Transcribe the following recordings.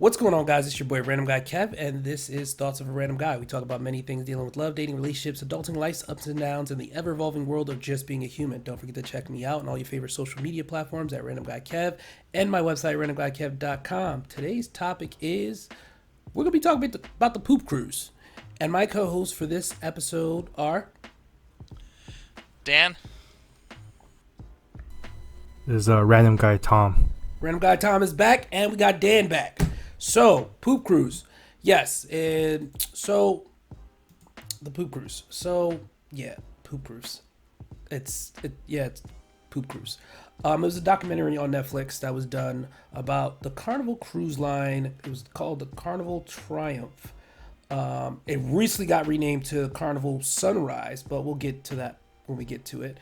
What's going on, guys? It's your boy Random Guy Kev, and this is Thoughts of a Random Guy. We talk about many things dealing with love, dating, relationships, adulting, life's ups and downs, and the ever-evolving world of just being a human. Don't forget to check me out on all your favorite social media platforms at Random Guy Kev and my website randomguykev.com. Today's topic is we're gonna be talking about the poop cruise, and my co-hosts for this episode are Dan? There's a random guy, Tom. Random Guy Tom is back, and we got Dan back. So, poop cruise. Yes, and so the poop cruise. So, yeah, poop cruise. It's poop cruise. It was a documentary on Netflix that was done about the Carnival Cruise Line. It was called the Carnival Triumph. It recently got renamed to Carnival Sunrise, but we'll get to that when we get to it.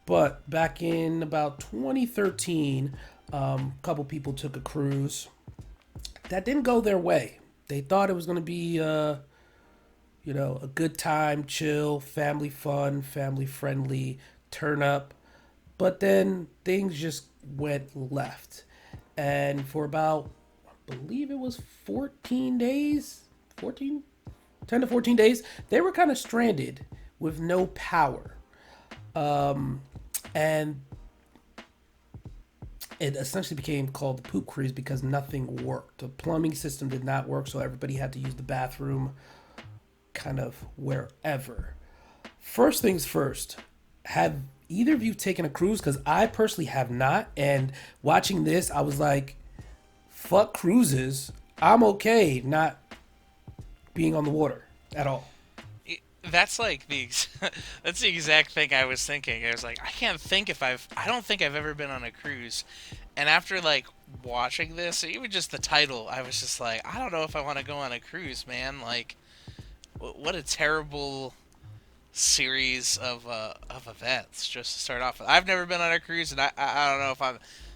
But back in about 2013, a couple people took a cruise that didn't go their way. They thought it was going to be, a good time, chill, family fun, family friendly, turn up. But then things just went left. And for about, I believe it was 14 days, 10 to 14 days, they were kind of stranded with no power. And it essentially became called the poop cruise because nothing worked. The plumbing system did not work, so everybody had to use the bathroom kind of wherever. First things first, have either of you taken a cruise? Because I personally have not. And watching this, I was like, fuck cruises. I'm okay not being on the water at all. That's like that's the exact thing I was thinking. I was like, I don't think I've ever been on a cruise. And after like watching this, even just the title, I was just like, I don't know if I want to go on a cruise, man. Like, what a terrible series of events just to start off with. I've never been on a cruise, and I don't know if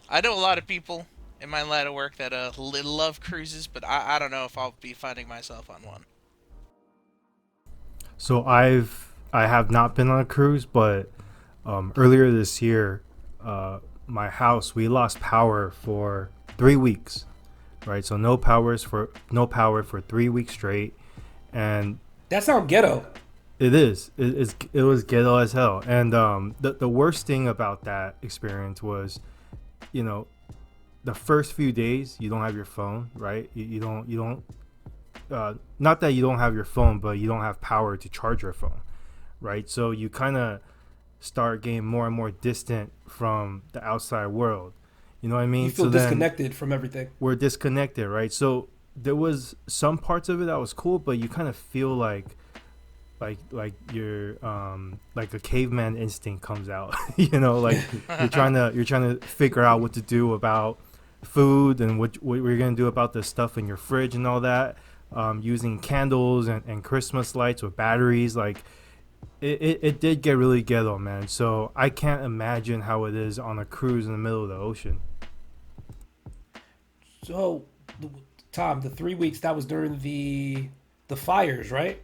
I know a lot of people in my line of work that love cruises, but I don't know if I'll be finding myself on one. So I have not been on a cruise, but earlier this year, my house we lost power for 3 weeks, right? So no power for 3 weeks straight, and That sounds ghetto. it was ghetto as hell. And the worst thing about that experience was, you know, the first few days you don't have your phone, right? You don't not that you don't have your phone, but you don't have power to charge your phone, right? So you kind of start getting more and more distant from the outside world. You know what I mean? You feel So then disconnected from everything. we're disconnected, right? So there was some parts of it that was cool, but you kind of feel like you're like a caveman instinct comes out. You know, like you're trying to figure out what to do about food and what you're gonna do about the stuff in your fridge and all that. Using candles and Christmas lights with batteries. Like it did get really ghetto, man. So I can't imagine how it is on a cruise in the middle of the ocean. So, Tom, the 3 weeks that was during the fires, right?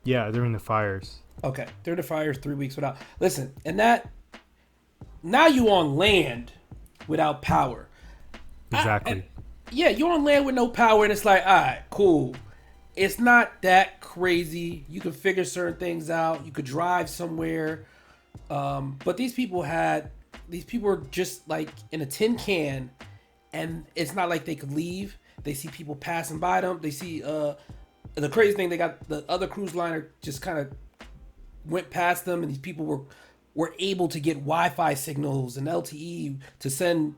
Yeah, during the fires. Okay, during the fires, 3 weeks without. Listen, and that now you on land without power. And Exactly. yeah, you're on land with no power, and it's like, all right, cool. It's not that crazy. You can figure certain things out. You could drive somewhere. But these people were just like in a tin can, and it's not like they could leave. They see people passing by them. They see the crazy thing. They got the other cruise liner just kind of went past them, and these people were able to get Wi-Fi signals and LTE to send,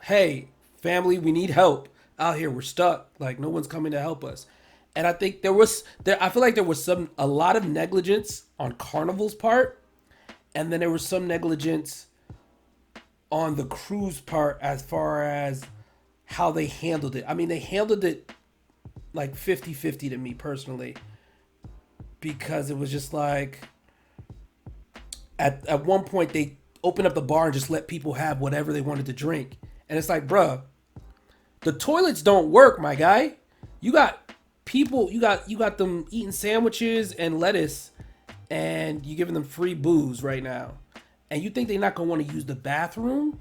hey, family, we need help out here. We're stuck. Like no one's coming to help us. And I think I feel like there was a lot of negligence on Carnival's part, and then there was some negligence on the cruise part as far as how they handled it. I mean, they handled it like 50-50 to me personally, because it was just like at one point they opened up the bar and just let people have whatever they wanted to drink. And it's like, bruh, the toilets don't work, my guy. You got people, you got them eating sandwiches and lettuce, and you giving them free booze right now. And you think they're not gonna want to use the bathroom?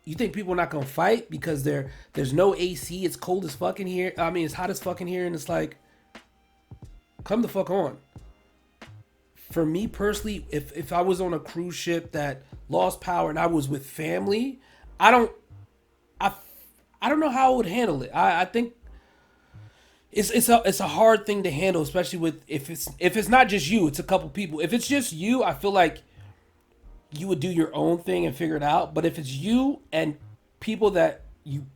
You think people are not gonna fight because there's no AC, it's cold as fucking here. I mean, it's hot as fucking here, and it's like, come the fuck on. For me personally, if I was on a cruise ship that lost power and I was with family, I don't I I don't know how I would handle it. I think it's a hard thing to handle, especially with if it's not just you, it's a couple people. If it's just you, I feel like you would do your own thing and figure it out. But if it's you and people that you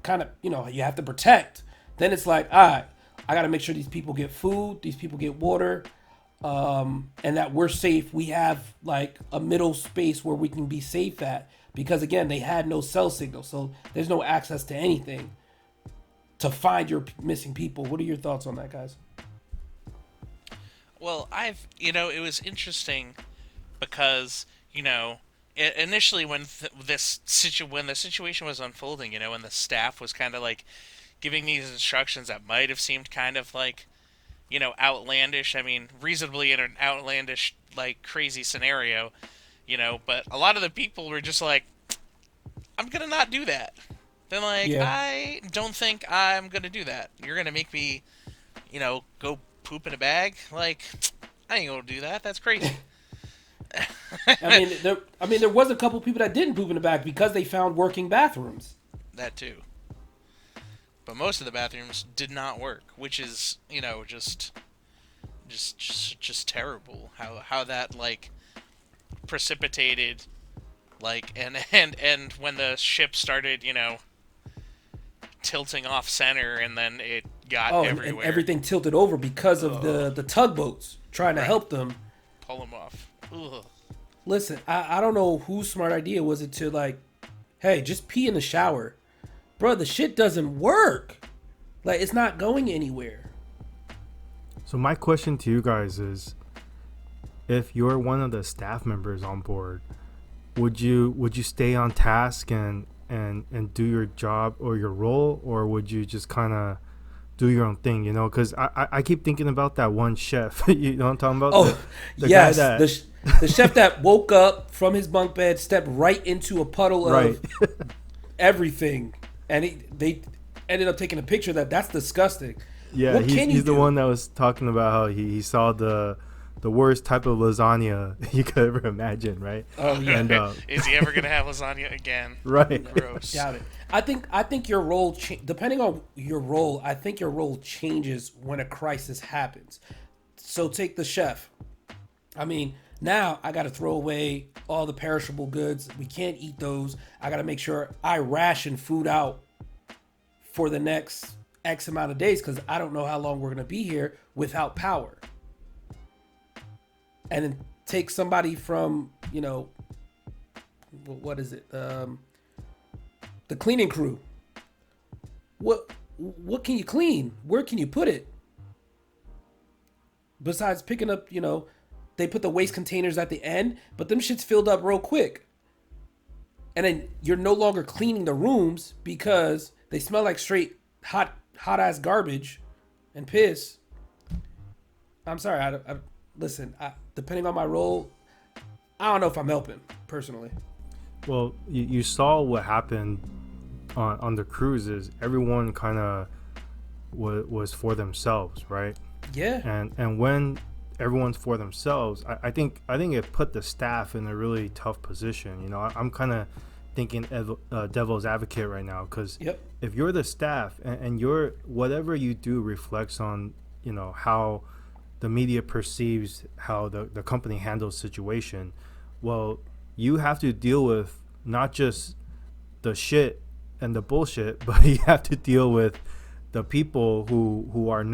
kind of, you have to protect, then it's like, all right, I got to make sure these people get food, these people get water, and that we're safe. We have like a middle space where we can be safe at, because again, they had no cell signal, so there's no access to anything to find your missing people. What are your thoughts on that, guys? Well, it was interesting because, initially when when the situation was unfolding, when the staff was kind of like giving these instructions that might have seemed kind of like, outlandish. I mean, reasonably in an outlandish, like crazy scenario, but a lot of the people were just like, I'm gonna not do that. Then like, Yeah. I don't think I'm gonna do that. You're gonna make me, go poop in a bag? Like, I ain't gonna do that. That's crazy. There was a couple people that didn't poop in the back because they found working bathrooms. That too. But most of the bathrooms did not work, which is, just terrible. How that like precipitated, like, and when the ship started, tilting off center, and then it got Oh, everywhere. and everything tilted over because of the tugboats trying to Right. help them. Pull them off. Ugh. Listen, I don't know whose smart idea was it to like, hey, just pee in the shower. Bro, the shit doesn't work. Like, it's not going anywhere. So my question to you guys is, if you're one of the staff members on board, would you stay on task and do your job or your role, or would you just kind of do your own thing? Because I keep thinking about that one chef. You know what I'm talking about? Oh, the yes. guy that The chef that woke up from his bunk bed, stepped right into a puddle of right. everything, and they ended up taking a picture of that. That's disgusting. Yeah, What can you he's the do? one that was talking about how he saw the worst type of lasagna you could ever imagine, right? Oh yeah, And Is he ever gonna have lasagna again? right. Gross. doubt it. I think your role, depending on your role, I think your role changes when a crisis happens. So take the chef. I mean, now I got to throw away all the perishable goods. We can't eat those. I got to make sure I ration food out for the next X amount of days, because I don't know how long we're going to be here without power. And then take somebody from, what is it? The cleaning crew. What can you clean? Where can you put it? Besides picking up, they put the waste containers at the end, but them shit's filled up real quick. And then you're no longer cleaning the rooms because they smell like straight hot ass garbage and piss. I'm sorry. Listen, depending on my role, I don't know if I'm helping personally. Well, you saw what happened on the cruises. Everyone kind of was for themselves, right? Yeah. And when everyone's for themselves, I think it put the staff in a really tough position. I'm kind of thinking devil's advocate right now, because Yep. if you're the staff and your whatever you do reflects on how the media perceives how the company handles situation, well, you have to deal with not just the shit and the bullshit, but you have to deal with the people who are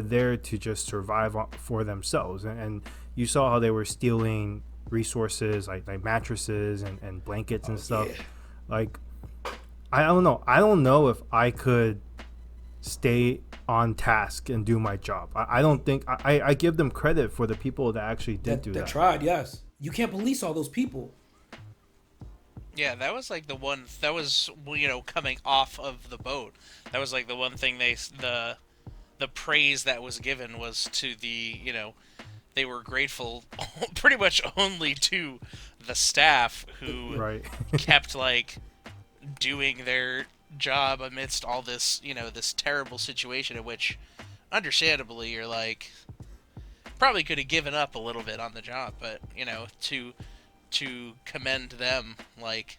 there to just survive for themselves. And you saw how they were stealing resources like mattresses and blankets and stuff. Yeah. Like, I don't know if I could stay on task and do my job. I don't think I give them credit for the people that actually did do That that. tried, yes. You can't police all those people. Yeah, that was like the one that was coming off of the boat. That was like the one thing the praise that was given was to the they were grateful pretty much only to the staff who Right. kept like doing their job amidst all this, this terrible situation in which understandably you're like probably could have given up a little bit on the job, but to commend them like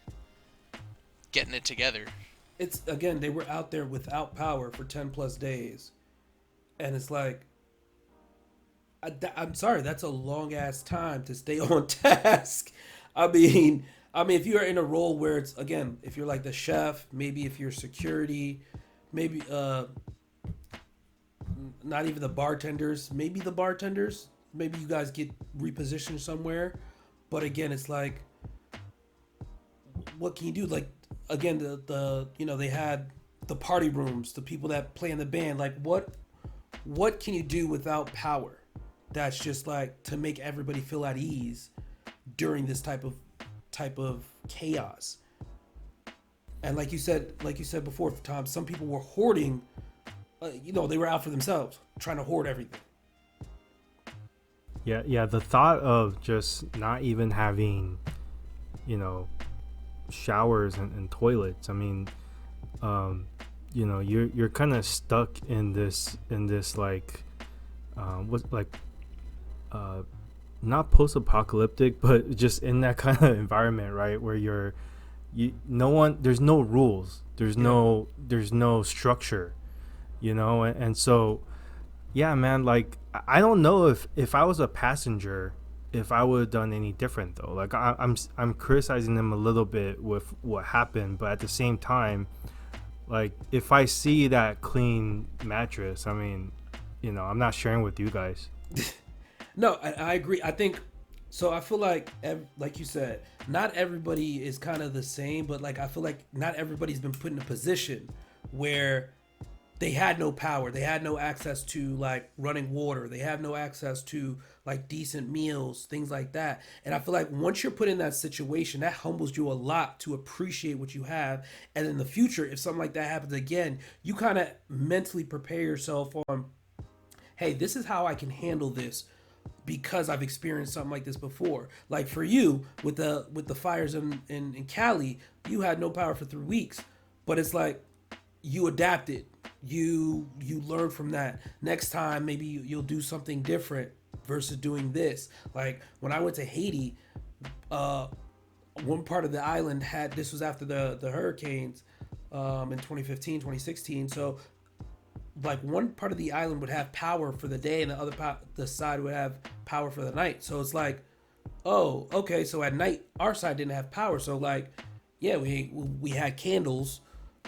getting it together. It's again, they were out there without power for 10 plus days, and it's like, I'm sorry, that's a long ass time to stay on task. I mean, if you're in a role where it's again, if you're like the chef, maybe if you're security, maybe not even the bartenders, maybe the bartenders, maybe you guys get repositioned somewhere. But again, it's like, what can you do? Like again, the they had the party rooms, the people that play in the band. Like what can you do without power? That's just like to make everybody feel at ease during this type of chaos. And like you said before, Tom, some people were hoarding. They were out for themselves, trying to hoard everything. Yeah, yeah. The thought of just not even having, you know, showers and toilets. I mean, you're kind of stuck in this like, what like, uh, not post-apocalyptic, but just in that kind of environment, right? Where no one, there's no rules, there's no structure, and so yeah, man, like I don't know if I was a passenger, if I would have done any different though. Like I'm criticizing them a little bit with what happened, but at the same time, like if I see that clean mattress, I mean, I'm not sharing with you guys. No, I agree. I think so. I feel like you said, not everybody is kind of the same, but like I feel like not everybody's been put in a position where they had no power, they had no access to like running water, they have no access to like decent meals, things like that. And I feel like once you're put in that situation, that humbles you a lot to appreciate what you have. And in the future, if something like that happens again, you kind of mentally prepare yourself on, hey, this is how I can handle this because I've experienced something like this before. Like for you with the fires in Cali, you had no power for 3 weeks, but it's like you adapted. You learn from that. Next time, maybe you'll do something different versus doing this. Like when I went to Haiti, one part of the island had, this was after the hurricanes in 2015, 2016. So like one part of the island would have power for the day and the other the side would have power for the night. So it's like, oh, okay, so at night our side didn't have power. So like, yeah, we had candles.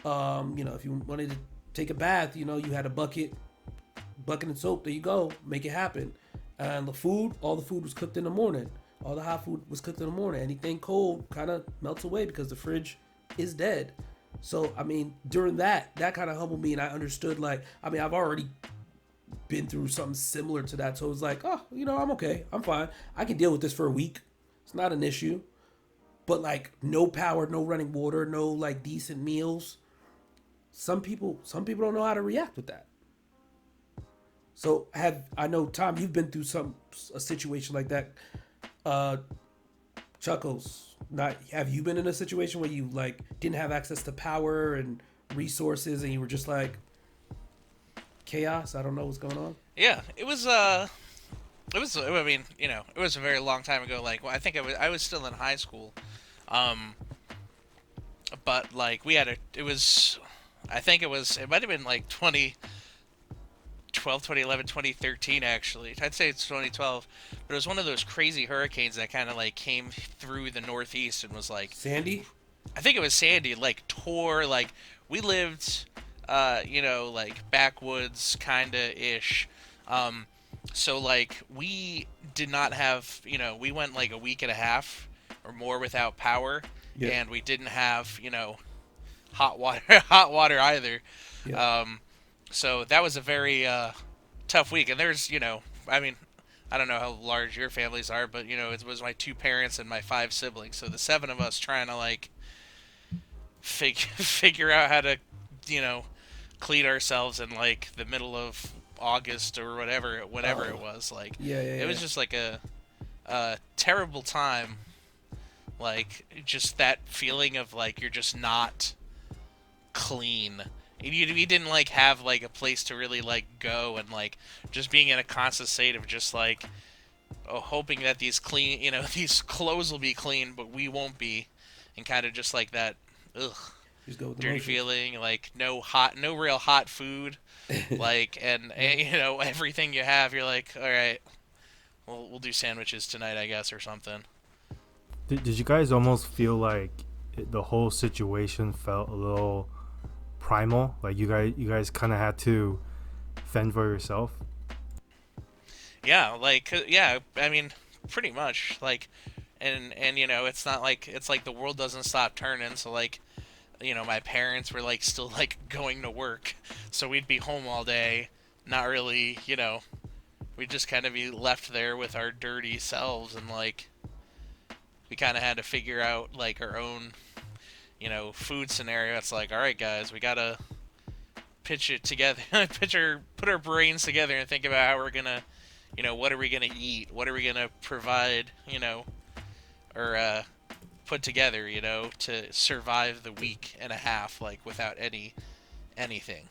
If you wanted to take a bath, you had a bucket and soap. There you go, make it happen. And all the food was cooked in the morning. All the hot food was cooked in the morning. Anything cold kind of melts away because the fridge is dead. So, I mean, during that kind of humbled me, and I understood, like, I mean, I've already been through something similar to that. So it was like, oh, I'm okay. I'm fine. I can deal with this for a week. It's not an issue. But, like, no power, no running water, no, like, decent meals. Some people don't know how to react with that. So, I know, Tom, you've been through a situation like that. Chuckles, have you been in a situation where you like didn't have access to power and resources and you were just like chaos? I don't know what's going on. Yeah, it was. I mean, it was a very long time ago. Like, well, I think I was still in high school. Um, but like we had it was. I think it might have been like 2012, 2011, 2013 actually. I'd say it's 2012. But it was one of those crazy hurricanes that kind of like came through the Northeast and was like Sandy? I think it was Sandy, like tore like we lived like backwoods kinda ish. So like we did not have we went like a week and a half or more without power, Yeah. and we didn't have, hot water hot water either. Yeah. So that was a very tough week. And there's, I mean, I don't know how large your families are, but it was my two parents and my five siblings. So the seven of us trying to like figure out how to, clean ourselves in like the middle of August or whatever it was. Like, Yeah, yeah, it was yeah. just like a terrible time. Like, just that feeling of like you're just not clean. We didn't like have like a place to really like go, and like just being in a constant state of just like, oh, hoping that these clean, these clothes will be clean, but we won't be, and kind of just like that, ugh, Just go with the dirty motions. feeling, like no real hot food, like, and everything you have, you're like, all right, we'll do sandwiches tonight, I guess, or something. Did you guys almost feel like the whole situation felt a little primal? Like you guys kind of had to fend for yourself. Yeah, like, yeah, I mean, pretty much, like, and it's not like it's like the world doesn't stop turning, so like, my parents were like still like going to work, so we'd be home all day, not really, we'd just kind of be left there with our dirty selves, and like we kind of had to figure out like our own, food scenario. It's like, all right, guys, we gotta pitch it together, put our brains together, and think about how we're gonna, what are we gonna eat, what are we gonna provide, or put together, to survive the week and a half, like without anything.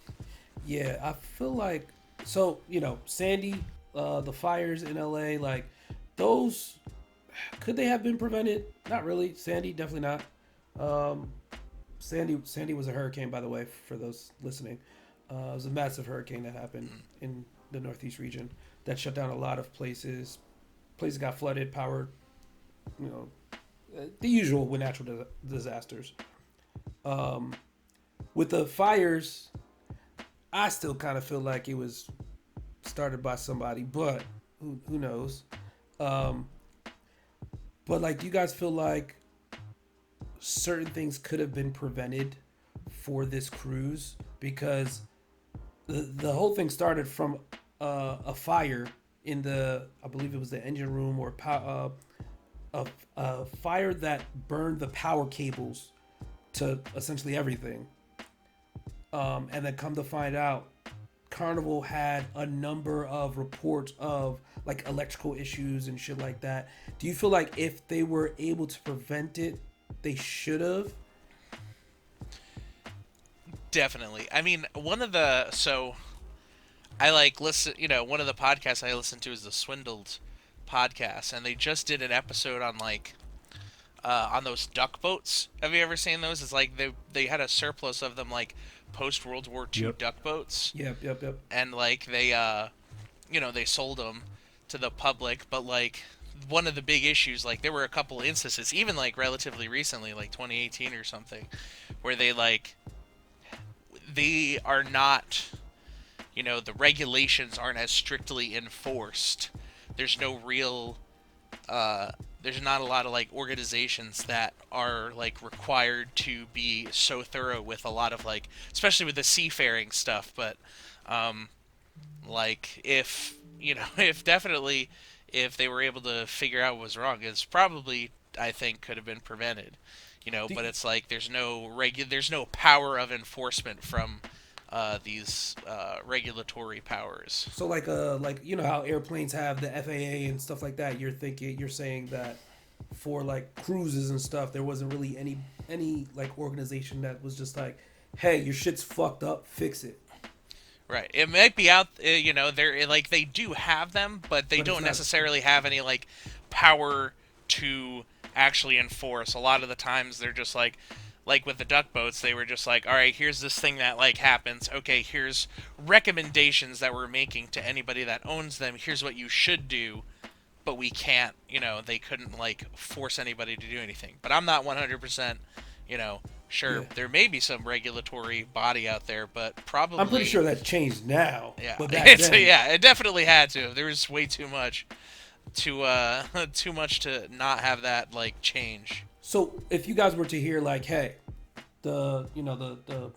Yeah, I feel like so Sandy, the fires in LA, like those, could they have been prevented? Not really. Sandy, definitely not. Um, Sandy was a hurricane, by the way, for those listening. It was a massive hurricane that happened in the Northeast region that shut down a lot of places. Places got flooded, power, you know, the usual with natural disasters. Um, with the fires, I still kind of feel like it was started by somebody, but who knows? Um, but like, do you guys feel like certain things could have been prevented for this cruise? Because the whole thing started from a fire in the, I believe it was the engine room, or a fire that burned the power cables to essentially everything. And then come to find out, Carnival had a number of reports of like electrical issues and shit like that. Do you feel like if they were able to prevent it, they should have? Definitely. I mean, I like listen, one of the podcasts I listen to is the Swindled podcast, and they just did an episode on like on those duck boats. Have you ever seen those? It's like they had a surplus of them, like post World War II Yep. duck boats, Yep. and like they sold them to the public, but like one of the big issues, like there were a couple instances, even like relatively recently, like 2018 or something, where they are not, the regulations aren't as strictly enforced. There's no real there's not a lot of like organizations that are like required to be so thorough with a lot of like, especially with the seafaring stuff. But like if if definitely if they were able to figure out what was wrong, it's probably, I think, could have been prevented. Do But you- it's like there's no power of enforcement from these regulatory powers. So like how airplanes have the FAA and stuff like that. You're saying that for like cruises and stuff, there wasn't really any like organization that was just like, hey, your shit's fucked up, fix it. Right. It might be out, they're like they do have them, but they But it's don't not. necessarily have any like power to actually enforce. A lot of the times they're just like with the duck boats, they were just like, all right, here's this thing that like happens. Okay, here's recommendations that we're making to anybody that owns them. Here's what you should do, but we can't, they couldn't like force anybody to do anything. But I'm not 100%, sure, Yeah. there may be some regulatory body out there, but probably I'm pretty sure that's changed now. yeah, But back then, yeah, it definitely had to. There was way too much too much to not have that like change. So if you guys were to hear like, hey, the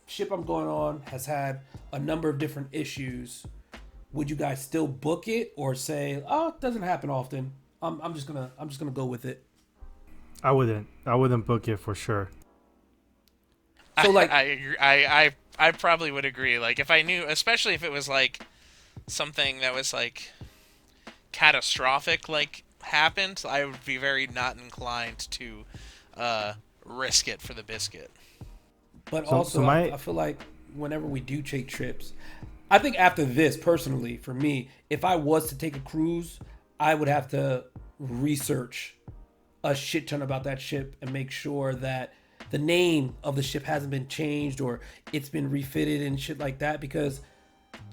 ship I'm going on has had a number of different issues, would you guys still book it, or say, oh, it doesn't happen often? I'm just gonna go with it. I wouldn't book it for sure. So like, I probably would agree. Like if I knew, especially if it was like something that was like catastrophic like happened, I would be very not inclined to uh, risk it for the biscuit. But So also, I my feel like whenever we do take trips, I think after this, personally, for me, if I was to take a cruise, I would have to research a shit ton about that ship and make sure that the name of the ship hasn't been changed or it's been refitted and shit like that. Because,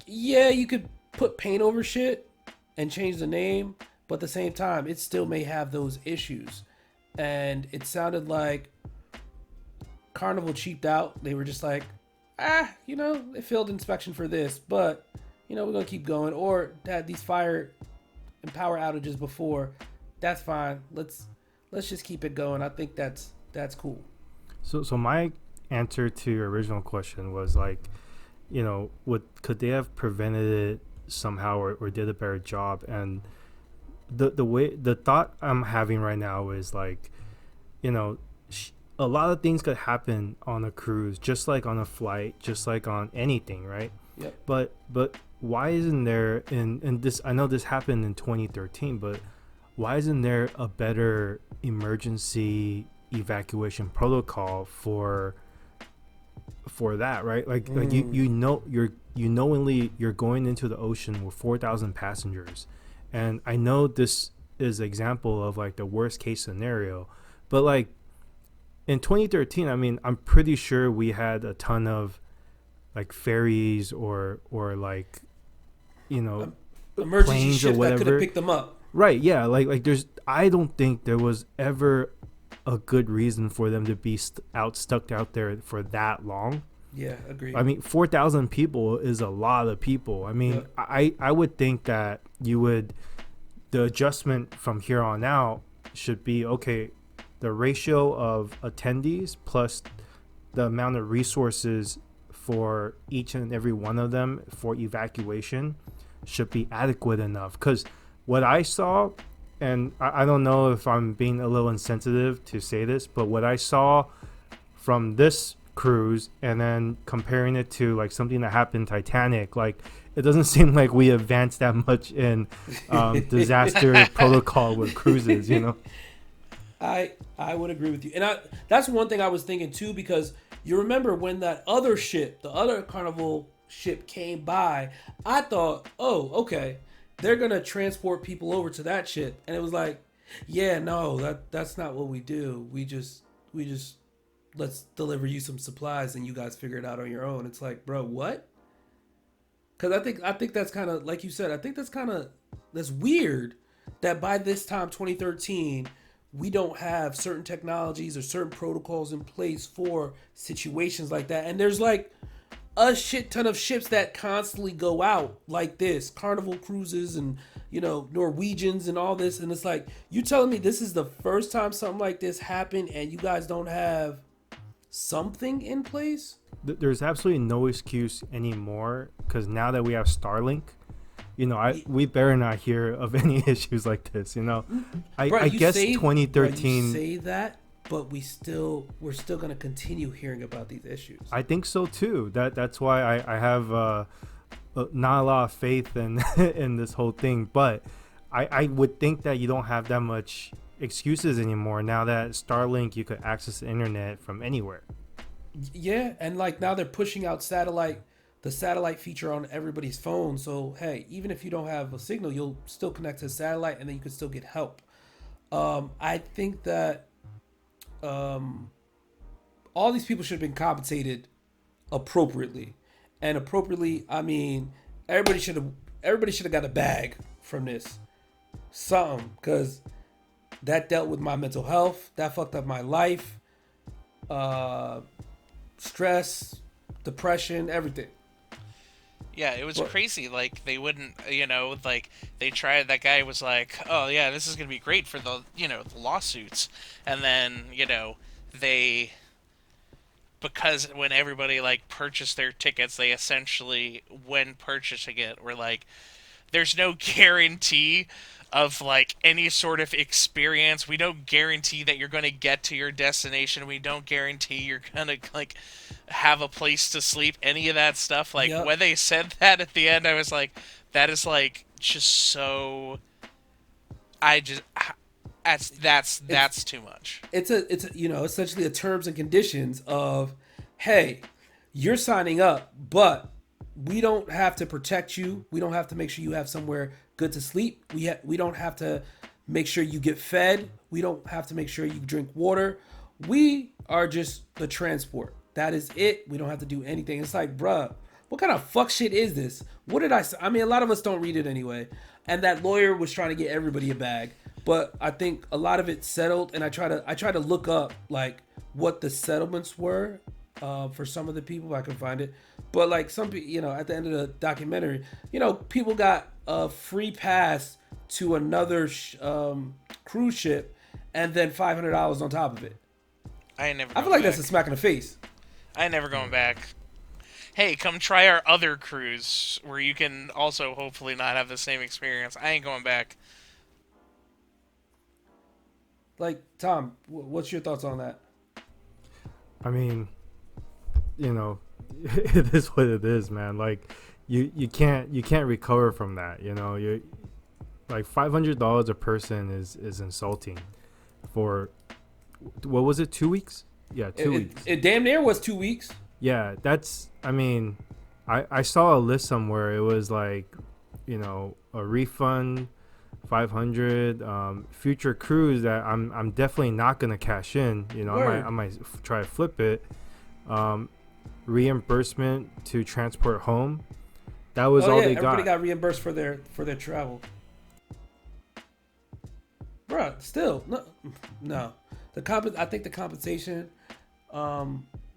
yeah, you could put paint over shit and change the name, but at the same time, it still may have those issues. And it sounded like Carnival cheaped out. They were just like, they failed inspection for this, but we're gonna keep going. Or had these fire and power outages before. That's fine. Let's just keep it going. I think that's cool. so my answer to your original question was like, would could they have prevented it somehow, or did a better job? And the thought I'm having right now is like, you know, a lot of things could happen on a cruise, just like on a flight, just like on anything, right? Yep. But why isn't there in this? I know this happened in 2013, but why isn't there a better emergency evacuation protocol for that, right? Like you knowingly you're going into the ocean with 4,000 passengers, and I know this is an example of like the worst case scenario, but like in 2013, I mean, I'm pretty sure we had a ton of like ferries or like, you know, Emergency planes or ships that could whatever. have picked them up. Right, yeah, like there's I don't think there was ever a good reason for them to be stuck out there for that long. Yeah, agreed. I mean, 4,000 people is a lot of people. I mean, Yep. I would think that the adjustment from here on out should be, okay, the ratio of attendees plus the amount of resources for each and every one of them for evacuation should be adequate enough. Because what I saw, and I don't know if I'm being a little insensitive to say this, but what I saw from this cruise and then comparing it to like something that happened in Titanic, like it doesn't seem like we advanced that much in disaster protocol with cruises, you know. I would agree with you, and that's one thing I was thinking too, because you remember when that other ship, the other Carnival ship came by, I thought, oh, okay, they're gonna transport people over to that ship, and it was like, yeah, no, that's not what we do. We just let's deliver you some supplies and you guys figure it out on your own. It's like, bro, what? Because I think that's kind of like you said. I think that's weird that by this time, 2013, we don't have certain technologies or certain protocols in place for situations like that. And there's like a shit ton of ships that constantly go out like this, Carnival cruises and Norwegians and all this. And it's like, you telling me this is the first time something like this happened and you guys don't have something in place? There's absolutely no excuse anymore, because now that we have Starlink, we better not hear of any issues like this. I guess 2013. You say that, but we're still gonna continue hearing about these issues. I think so too. That's why I have not a lot of faith in in this whole thing. But I would think that you don't have that much excuses anymore now that Starlink, you could access the internet from anywhere. Yeah, and like now they're pushing out the satellite feature on everybody's phone. So hey, even if you don't have a signal, you'll still connect to satellite, and then you can still get help. I think that all these people should have been compensated appropriately, and appropriately, I mean everybody should have got a bag from this, something, because that dealt with my mental health, that fucked up my life, stress, depression, everything. Yeah, it was But crazy. Like they wouldn't, like they tried. That guy was like, "Oh yeah, this is gonna be great for the lawsuits," and then they because when everybody like purchased their tickets, they essentially when purchasing it were like, there's no guarantee of like any sort of experience. We don't guarantee that you're going to get to your destination. We don't guarantee you're going to like have a place to sleep, any of that stuff. Like yep. when they said that at the end, I was like, That is like just so. I just that's too much. Essentially a terms and conditions of, hey, you're signing up, but we don't have to protect you. We don't have to make sure you have somewhere good to sleep. We don't have to make sure you get fed. We don't have to make sure you drink water. We are just the transport. That is it. We don't have to do anything. It's like, bruh, what kind of fuck shit is this? What did I say? I mean, a lot of us don't read it anyway. And that lawyer was trying to get everybody a bag, but I think a lot of it settled. And I try to look up like what the settlements were for some of the people. I can find it, but like some people, at the end of the documentary, people got a free pass to another cruise ship, and then $500 on top of it. I ain't never. I feel Going like back. that's a smack in the face. I ain't never going back. Hey, come try our other cruise where you can also hopefully not have the same experience. I ain't going back. Like, Tom, what's your thoughts on that? I mean, it is what it is, man. Like, you can't recover from that. You like $500 a person is insulting for what was it, 2 weeks? Yeah, 2 weeks. It damn near was 2 weeks. Yeah, that's. I mean, I saw a list somewhere. It was like, a refund, 500, future cruise that I'm definitely not gonna cash in. I might try to flip it. Reimbursement to transport home. That was all they got. Everybody got reimbursed for their travel. Bruh, still no. I think the compensation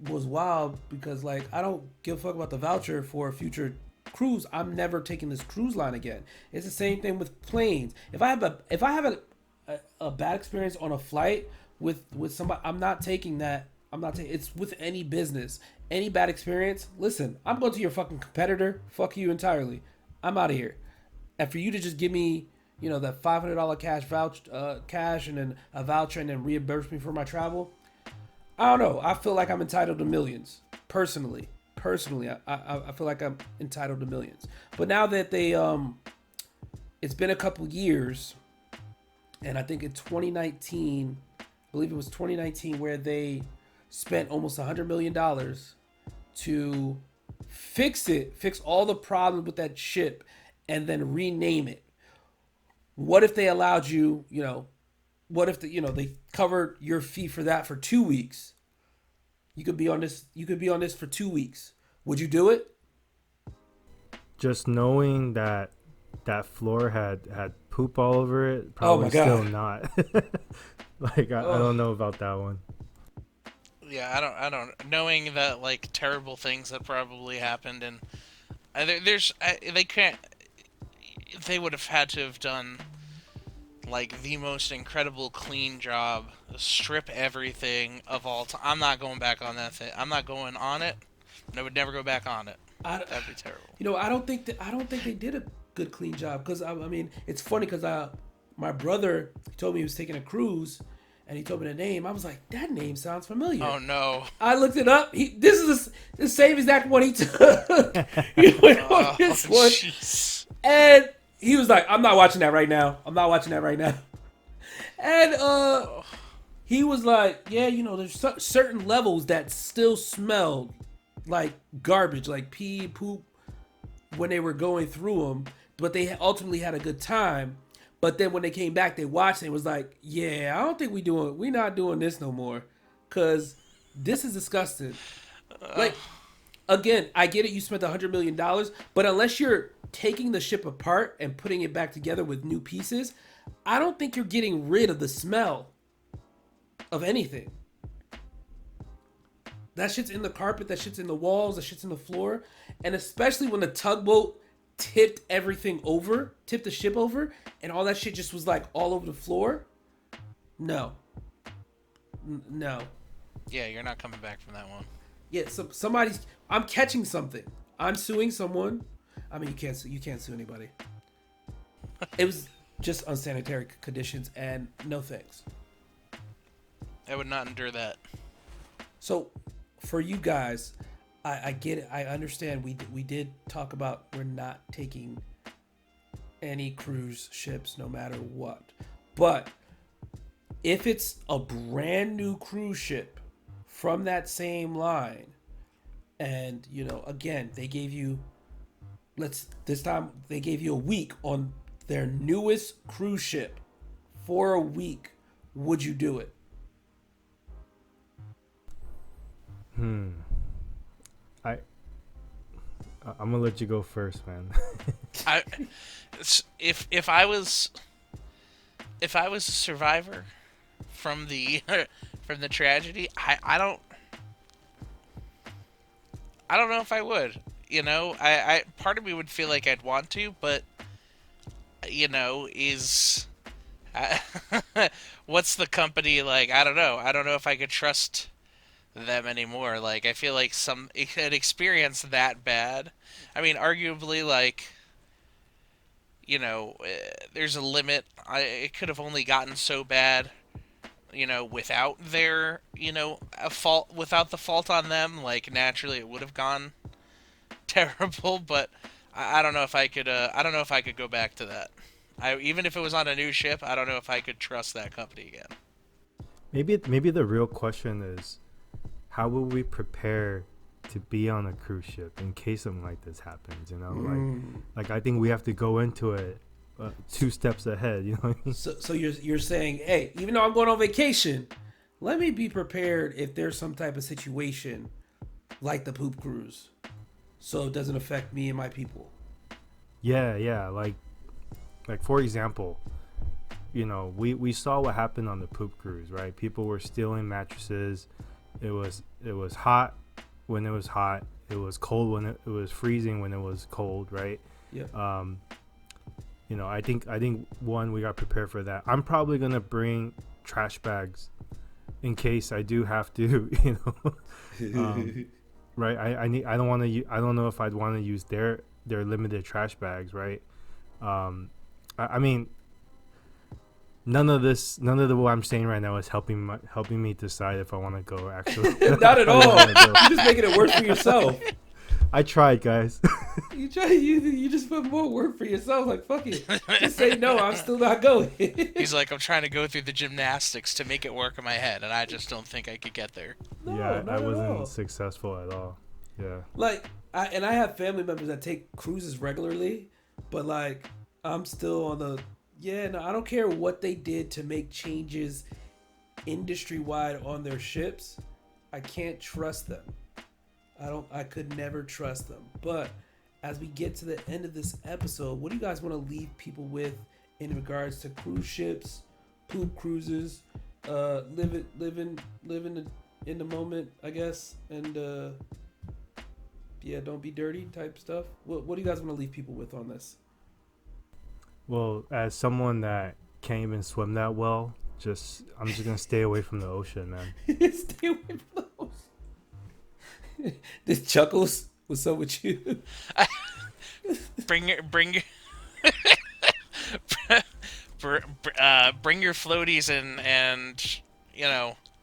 was wild because like I don't give a fuck about the voucher for a future cruise. I'm never taking this cruise line again. It's the same thing with planes. If I have a bad experience on a flight with somebody, I'm not taking that. It's with any business. Any bad experience, listen, I'm going to your fucking competitor. Fuck you entirely. I'm out of here. And for you to just give me, that $500 cash and then a voucher and then reimburse me for my travel, I don't know. I feel like I'm entitled to millions. Personally, I feel like I'm entitled to millions. But now that it's been a couple years, and I think in 2019, I believe it was 2019, where they spent almost $100 million to fix all the problems with that ship, and then rename it. What if they allowed you, what if they covered your fee for that for 2 weeks? You could be on this for 2 weeks. Would you do it? Just knowing that floor had poop all over it, probably still not. Like I don't know about that one. Yeah, I don't. Knowing that like terrible things that probably happened, and they can't. They would have had to have done like the most incredible clean job, strip everything of all time. I'm not going back on that thing. I'm not going on it. And I would never go back on it. That'd be terrible. I don't think they did a good clean job because I mean it's funny because my brother told me he was taking a cruise. And he told me the name. I was like, that name sounds familiar. Oh, no. I looked it up. This is the same exact one he took. He went on this one. Geez. And he was like, I'm not watching that right now. And he was like, yeah, there's certain levels that still smelled like garbage, like pee, poop, when they were going through them. But they ultimately had a good time. But then when they came back, they watched and it was like, yeah, I don't think we're not doing this no more. Because this is disgusting. Like, again, I get it. You spent $100 million. But unless you're taking the ship apart and putting it back together with new pieces, I don't think you're getting rid of the smell of anything. That shit's in the carpet. That shit's in the walls. That shit's in the floor. And especially when the tugboat tipped the ship over, and all that shit just was like all over the floor. No. Yeah, you're not coming back from that one. Yeah, I'm catching something. I'm suing someone. I mean, you can't sue anybody. It was just unsanitary conditions, and no thanks. I would not endure that. So, for you guys, I get it. I understand. We did talk about we're not taking any cruise ships, no matter what. But if it's a brand new cruise ship from that same line, and again, they gave you this time they gave you a week on their newest cruise ship for a week, would you do it? I'm gonna let you go first, man. If I was a survivor from the from the tragedy, I don't know if I would. I part of me would feel like I'd want to, but is what's the company like? I don't know. I don't know if I could trust them anymore. Like, I feel like an experience that bad. I mean, arguably, like, there's a limit. It could have only gotten so bad, without their, a fault, without the fault on them. Like, naturally, it would have gone terrible. But I don't know if I could. I don't know if I could go back to that. Even if it was on a new ship, I don't know if I could trust that company again. Maybe the real question is, how will we prepare to be on a cruise ship in case something like this happens? Like I think we have to go into it 2 steps ahead. So you're saying, hey, even though I'm going on vacation, let me be prepared if there's some type of situation like the poop cruise, so it doesn't affect me and my people. Yeah. Like for example, we saw what happened on the poop cruise, right? People were stealing mattresses. It was hot when it was hot. It was cold when it was freezing when it was cold, right? Yeah. I think one, we got prepared for that. I'm probably gonna bring trash bags in case I do have to, right? I don't want to. I don't know if I'd want to use their limited trash bags, right? I mean, none of what I'm saying right now is helping me decide if I want to go. Actually, not at all. You're just making it worse for yourself. I tried, guys. You just put more work for yourself. Like, fuck it, just say no. I'm still not going. He's like, I'm trying to go through the gymnastics to make it work in my head, and I just don't think I could get there. No, yeah, I wasn't all. successful at all. Yeah. Like, I have family members that take cruises regularly, but like, I'm still on the. Yeah, no, I don't care what they did to make changes industry-wide on their ships. I can't trust them. I could never trust them. But as we get to the end of this episode, what do you guys want to leave people with in regards to cruise ships, poop cruises, living in the moment, I guess, and don't be dirty type stuff. What do you guys want to leave people with on this? Well, as someone that can't even swim that well, I'm just gonna stay away from the ocean, man. Stay away from the ocean. This Chuckles, what's up with you? bring your bring your floaties and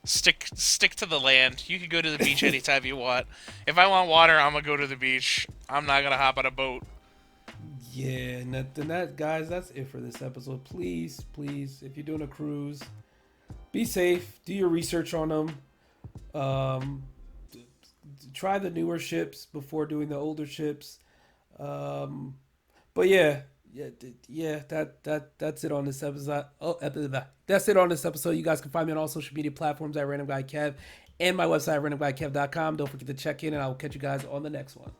stick to the land. You can go to the beach anytime you want. If I want water, I'm gonna go to the beach. I'm not gonna hop on a boat. Yeah, and guys, that's it for this episode. Please, if you're doing a cruise, be safe. Do your research on them. Try the newer ships before doing the older ships. But yeah, that's it on this episode. That's it on this episode. You guys can find me on all social media platforms at Random Guy Kev and my website randomguykev.com. Don't forget to check in, and I will catch you guys on the next one.